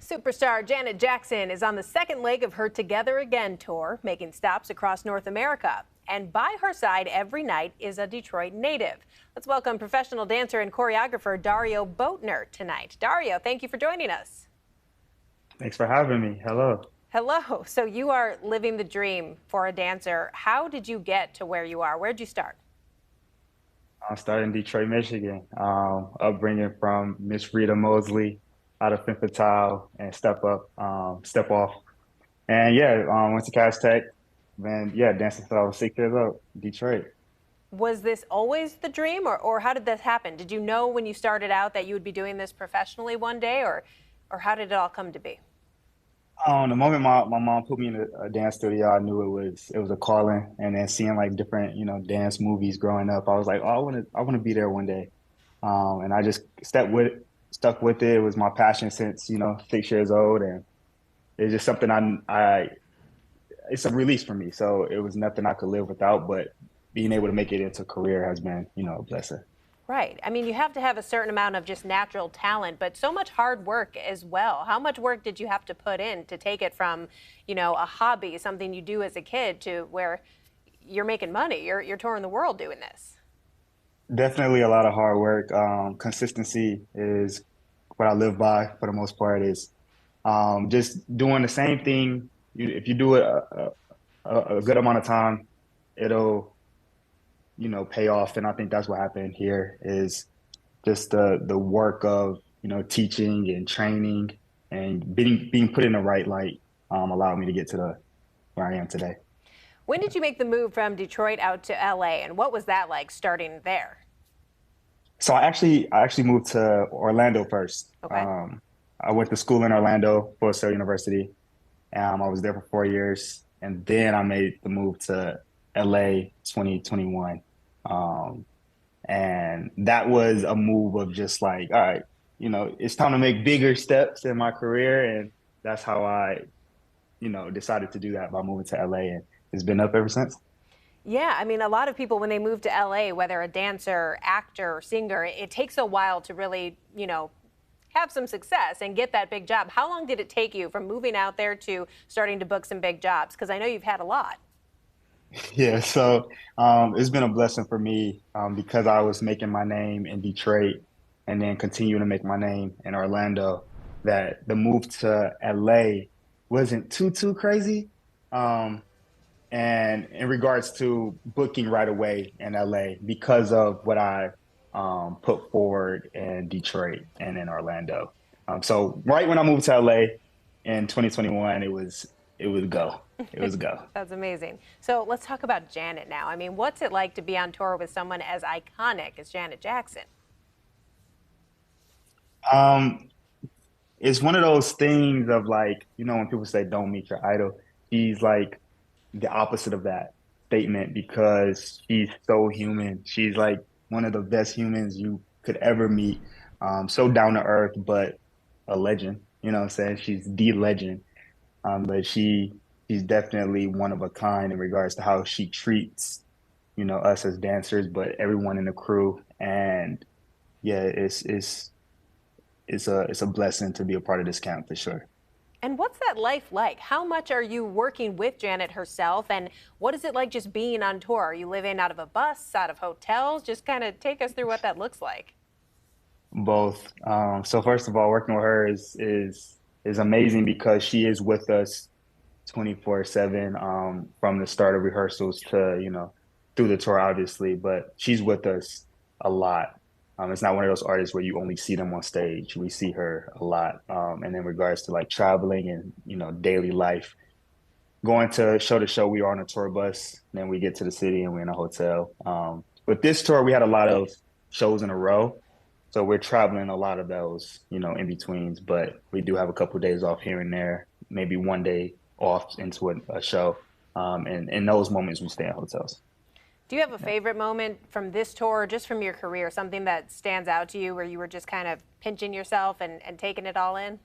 Superstar Janet Jackson is on the second leg of her Together Again tour, making stops across North America. And by her side every night is a Detroit native. Let's welcome professional dancer and choreographer Dario Boatner tonight. Dario, thank you for joining us. Thanks for having me. Hello. Hello. So you are living the dream for a dancer. How did you get to where you are? Where'd you start? I started in Detroit, Michigan. Upbringing from Miss Rita Mosley out of Infantile and Step Off. And yeah, went to Cass Tech. Then yeah, dancing since I was 6 years old, Detroit. Was this always the dream, or how did this happen? Did you know when you started out that you would be doing this professionally one day, or how did it all come to be? The moment my mom put me in a dance studio, I knew it was a calling. And then seeing like different, dance movies growing up, I was like, oh, I want to be there one day. And I just stuck with it. It was my passion since, 6 years old. And it's just something it's a release for me. So it was nothing I could live without, but being able to make it into a career has been, a blessing. Right. I mean, you have to have a certain amount of just natural talent, but so much hard work as well. How much work did you have to put in to take it from, a hobby, something you do as a kid, to where you're making money, you're touring the world doing this? Definitely a lot of hard work. Consistency is what I live by for the most part is just doing the same thing. If you do it a good amount of time, it'll, pay off. And I think that's what happened here is just the work of, teaching and training and being put in the right light allowed me to get to the where I am today. When did you make the move from Detroit out to LA, and what was that like starting there? So I actually moved to Orlando first. Okay. I went to school in Orlando, Full Sail University. I was there for 4 years, and then I made the move to LA 2021. Um, and that was a move of just like, all right, it's time to make bigger steps in my career, and that's how I, decided to do that by moving to LA, and it's been up ever since. Yeah, I mean, a lot of people, when they move to LA, whether a dancer, actor, singer, it takes a while to really, have some success and get that big job. How long did it take you from moving out there to starting to book some big jobs? Because I know you've had a lot. Yeah, so it's been a blessing for me because I was making my name in Detroit and then continuing to make my name in Orlando. That the move to LA wasn't too crazy. Um, and in regards to booking right away in LA because of what I put forward in Detroit and in Orlando. So right when I moved to LA in 2021, it was go. It was go. That's amazing. So let's talk about Janet now. I mean, what's it like to be on tour with someone as iconic as Janet Jackson? Um, it's one of those things of like, when people say don't meet your idol, she's like the opposite of that statement because she's so human. She's like one of the best humans you could ever meet. So down to earth, but a legend. You know what I'm saying? She's the legend. But she's definitely one of a kind in regards to how she treats, us as dancers, but everyone in the crew. And yeah, it's a blessing to be a part of this camp for sure. And what's that life like? How much are you working with Janet herself? And what is it like just being on tour? Are you living out of a bus, out of hotels? Just kind of take us through what that looks like. Both. So first of all, working with her is amazing because she is with us 24/7 from the start of rehearsals to, through the tour, obviously, but she's with us a lot. It's not one of those artists where you only see them on stage. We see her a lot. And in regards to like traveling and, daily life, going to show, we are on a tour bus. Then we get to the city and we're in a hotel. With this tour, we had a lot of shows in a row. So we're traveling a lot of those, in betweens, but we do have a couple of days off here and there, maybe one day off into a show. And in those moments, we stay in hotels. Do you have a Yeah. favorite moment from this tour, or just from your career, something that stands out to you where you were just kind of pinching yourself and taking it all in?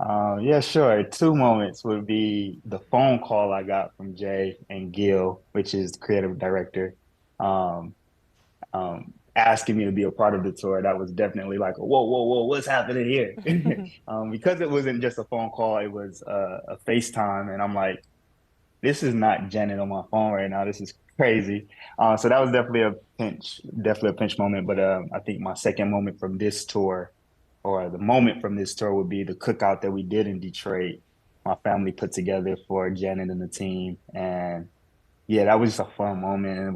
Yeah, sure. Two moments would be the phone call I got from Jay and Gil, which is the creative director. Um, asking me to be a part of the tour, that was definitely like, whoa, whoa, whoa, what's happening here? Because it wasn't just a phone call, it was a FaceTime. And I'm like, this is not Janet on my phone right now. This is crazy. So that was definitely a pinch moment. But I think my second moment from this tour, or the moment from this tour, would be the cookout that we did in Detroit. My family put together for Janet and the team, and yeah, that was just a fun moment, and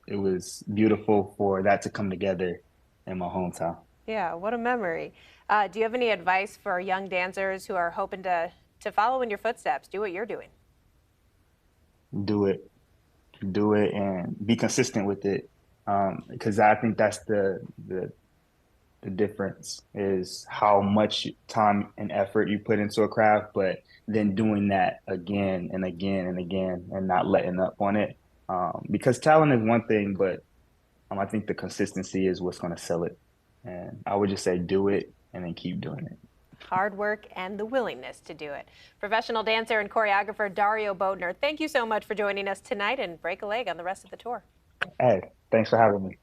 it was beautiful for that to come together in my hometown. Yeah, what a memory. Do you have any advice for young dancers who are hoping to follow in your footsteps, do what you're doing? Do it, do it, and be consistent with it, because I think that's the difference is how much time and effort you put into a craft, but then doing that again and again and again and not letting up on it. Because talent is one thing, but I think the consistency is what's going to sell it. And I would just say do it and then keep doing it. Hard work and the willingness to do it. Professional dancer and choreographer Dario Boatner, thank you so much for joining us tonight, and break a leg on the rest of the tour. Hey, thanks for having me.